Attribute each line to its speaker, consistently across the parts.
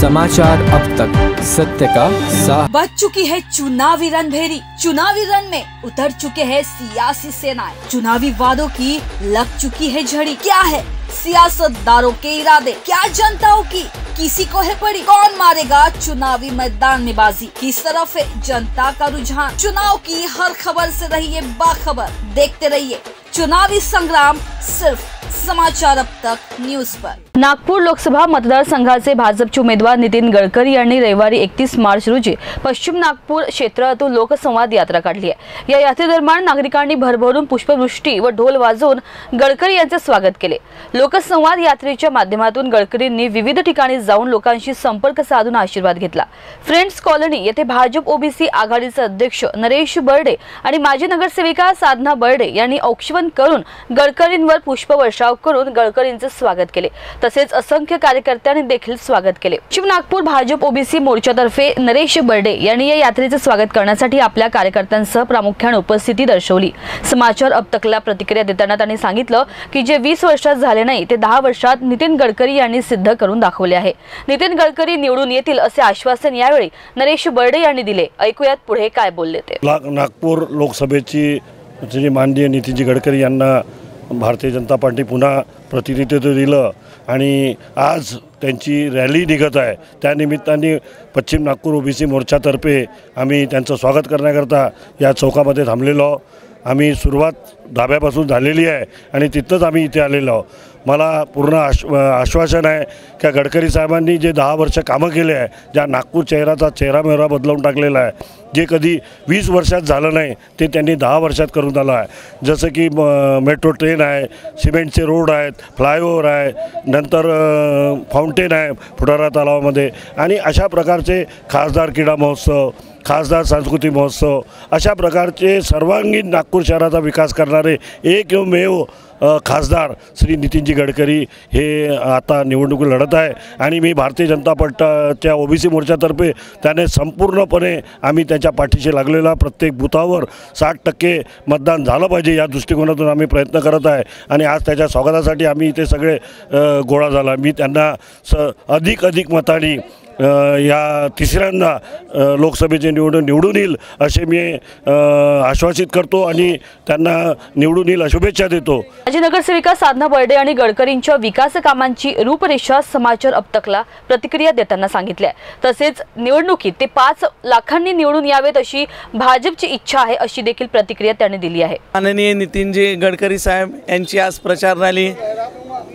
Speaker 1: समाचार अब तक, सत्य का साथ।
Speaker 2: बच चुकी है चुनावी रणभेरी। चुनावी रण में उतर चुके हैं सियासी सेनाएं। चुनावी वादों की लग चुकी है झड़ी। क्या है सियासतदारों के इरादे, क्या जनताओं की किसी को है पड़ी? कौन मारेगा चुनावी मैदान में बाजी? किस तरफ है जनता का रुझान? चुनाव की हर खबर से रहिए बाखबर। देखते रहिए चुनावी संग्राम सिर्फ समाचार अब तक न्यूज पर।
Speaker 3: नागपूर लोकसभा मतदारसंघाचे भाजपचे उमेदवार नितीन गडकरी यांनी रविवारी 31 मार्च रोजी पश्चिम नागपूर क्षेत्रातून लोकसंवाद यात्रा काढली आहे। या यात्रेदरम्यान नागरिकांनी भरभरून पुष्पवृष्टी व ढोल वाजवून गडकरी यांचे स्वागत केले। लोकसंवाद यात्रेच्या माध्यमातून गडकरींनी विविध ठिकाणी जाऊन लोकांशी संपर्क साधून आशीर्वाद घेतला। फ्रेंड्स कॉलनी येथे भाजप ओबीसी आघाडीचे अध्यक्ष नरेश बर्डे आणि माजी नगरसेविका साधना बर्डे यांनी औक्षवण करून गडकरींवर पुष्पवर्षाव करून गडकरींचे स्वागत केले। तसेच असंख्य कार्यकर्त्यांनी देखील स्वागत केले। पश्चिम नागपूर भाजप ओबीसी मोर्चातर्फे नरेश बर्डे यांनी या यात्रेचे स्वागत करण्यासाठी आपल्या कार्यकर्त्यांसह प्रामुख्याने उपस्थिती दर्शवली। समाचार अब तकला प्रतिक्रिया देताना त्यांनी सांगितलं की जे 20 वर्षात झाले नाही ते 10 वर्षात नितीन गडकरी यांनी सिद्ध करून दाखवले आहे। नितीन गडकरी निवडून येतील असे आश्वासन यावेळी नरेश बर्डे यांनी दिले। ऐकूयात पुढे काय बोलले ते।
Speaker 4: नागपूर लोकसभेची माननीय नितीनजी गडकरी यांना भारतीय जनता पार्टी पुन्हा प्रतिनिधित्व दिलं आणि आज त्यांची रॅली निघत आहे। त्या निमित्ताने पश्चिम नागपूर ओबीसी मोर्चातर्फे आम्ही त्यांचं स्वागत करण्याकरता या चौकामध्ये थांबलेलो। आम्ही सुरुवात धाब्यापासून झालेली आहे आणि तिथंच आम्ही इथे आलेलो आहोत। मला पूर्ण आश्वासन आहे की गडकरी साहेबांनी जे 10 वर्ष कामं केले आहे, ज्या नागपूर शहराचा चेहरामेहरा बदलवून टाकलेला आहे, जे कधी 20 वर्षात झालं नाही ते त्यांनी 10 वर्षात करून आलं आहे। जसं की मेट्रो ट्रेन आहे, सिमेंटचे रोड आहेत, फ्लायओव्हर आहे, नंतर फाउंटेन आहे फुटारा तलावामध्ये आणि अशा प्रकारचे खासदार क्रीडा महोत्सव, खासदार सांस्कृतिक महोत्सव, अशा प्रकारचे सर्वांगीण नागपूर शहराचा विकास करणारे एकमेव खासदार श्री नितीनजी गडकरी हे आता निवडणूक लढत आहे आणि मी भारतीय जनता पक्षाच्या ओबीसी मोर्चातर्फे त्याने संपूर्णपणे आम्ही त्याच्या पाठीशी लागलेला प्रत्येक बूथावर 60% मतदान झालं पाहिजे या दृष्टिकोनातून आम्ही प्रयत्न करत आहे आणि आज त्याच्या स्वागतासाठी आम्ही इथे सगळे गोळा झाला। मी त्यांना अधिक मतांनी या तिसऱ्यांदा लोकसभेचे निवडून येईल असे मी आश्वासित करतो आणि त्यांना निवडून येईल शुभेच्छा देतो।
Speaker 3: माजी नगरसेविका साधना बर्डे आणि गडकरींच्या विकास कामांची रूपरेषा समाचार अब तकला प्रतिक्रिया देताना सांगितल्या। तसेच निवडणुकीत ते 5 लाखांनी निवडून यावेत अशी भाजपची इच्छा आहे अशी देखील प्रतिक्रिया त्यांनी दिली आहे।
Speaker 5: माननीय नितीनजी गडकरी साहेब यांची आज प्रचार रॅली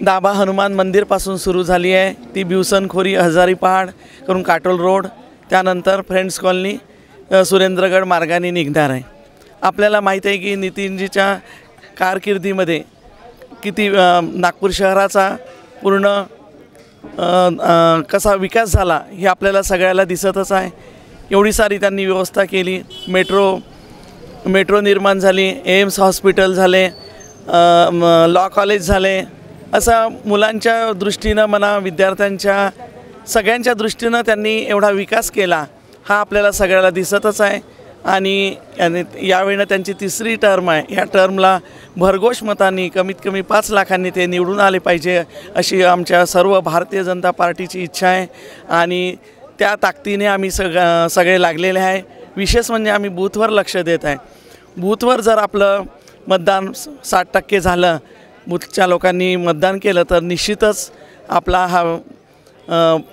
Speaker 5: दाभा हनुमान मंदिर पासून सुरू झाली आहे। ती बिवसनखोरी हजारी पहाड करून काटोल रोड त्यानंतर फ्रेंड्स कॉलनी सुरेंद्रगड मार्गाने निघणार आहे। आपल्याला माहिती आहे की नितीनजीच्या कारकिर्दीमध्ये किती नागपूर शहराचा पूर्ण कसा विकास झाला हे आपल्याला सगळ्याला दिसतच आहे। एवढी सारी त्यांनी व्यवस्था केली, मेट्रो निर्माण झाली, एम्स हॉस्पिटल झाले, लॉ कॉलेज झाले, असा मुलांच्या दृष्टीनं म्हणा विद्यार्थ्यांच्या सगळ्यांच्या दृष्टीनं त्यांनी एवढा विकास केला हा आपल्याला सगळ्याला दिसतच आहे। आणि यावेळेला त्यांची 3री टर्म आहे। या टर्मला भरघोष मतांनी कमीत कमी 5 लाखांनी ते निवडून आले पाहिजे अशी आमच्या सर्व भारतीय जनता पार्टीची इच्छा आहे आणि त्या ताकदीने आम्ही सगळे लागलेले आहे। विशेष म्हणजे आम्ही बूथवर लक्ष देत आहे। बूथवर जर आपलं मतदान 60% झालं, बूथच्या लोकांनी मतदान केलं तर निश्चितच आपला हा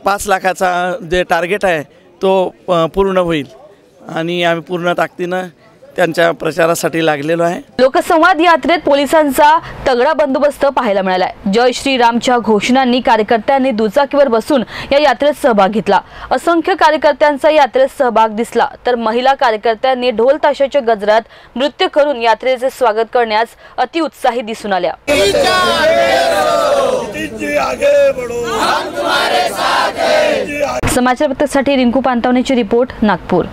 Speaker 5: 5 लाखाचा जे टार्गेट आहे तो पूर्ण होईल आणि आम्ही पूर्ण ताकदीनं त्यांच्या प्रचारासाठी लागलेलो आहे।
Speaker 3: लोकसंवाद यात्रेत पोलिसांचा तगडा बंदोबस्त पाहायला मिळाला। जय श्रीरामच्या घोषणांनी कार्यकर्त्यांनी दुचाकीवर बसून या यात्रेत सहभाग घेतला। असंख्य कार्यकर्त्यांचा यात्रेत सहभाग दिसला तर महिला कार्यकर्त्यांनी ढोल ताशाच्या गजरात नृत्य करून यात्रेचे स्वागत करण्यास अतिउत्साही दिसून आल्या। समाचार पत्रसाठी रिंकू पांतावणेची रिपोर्ट, नागपूर।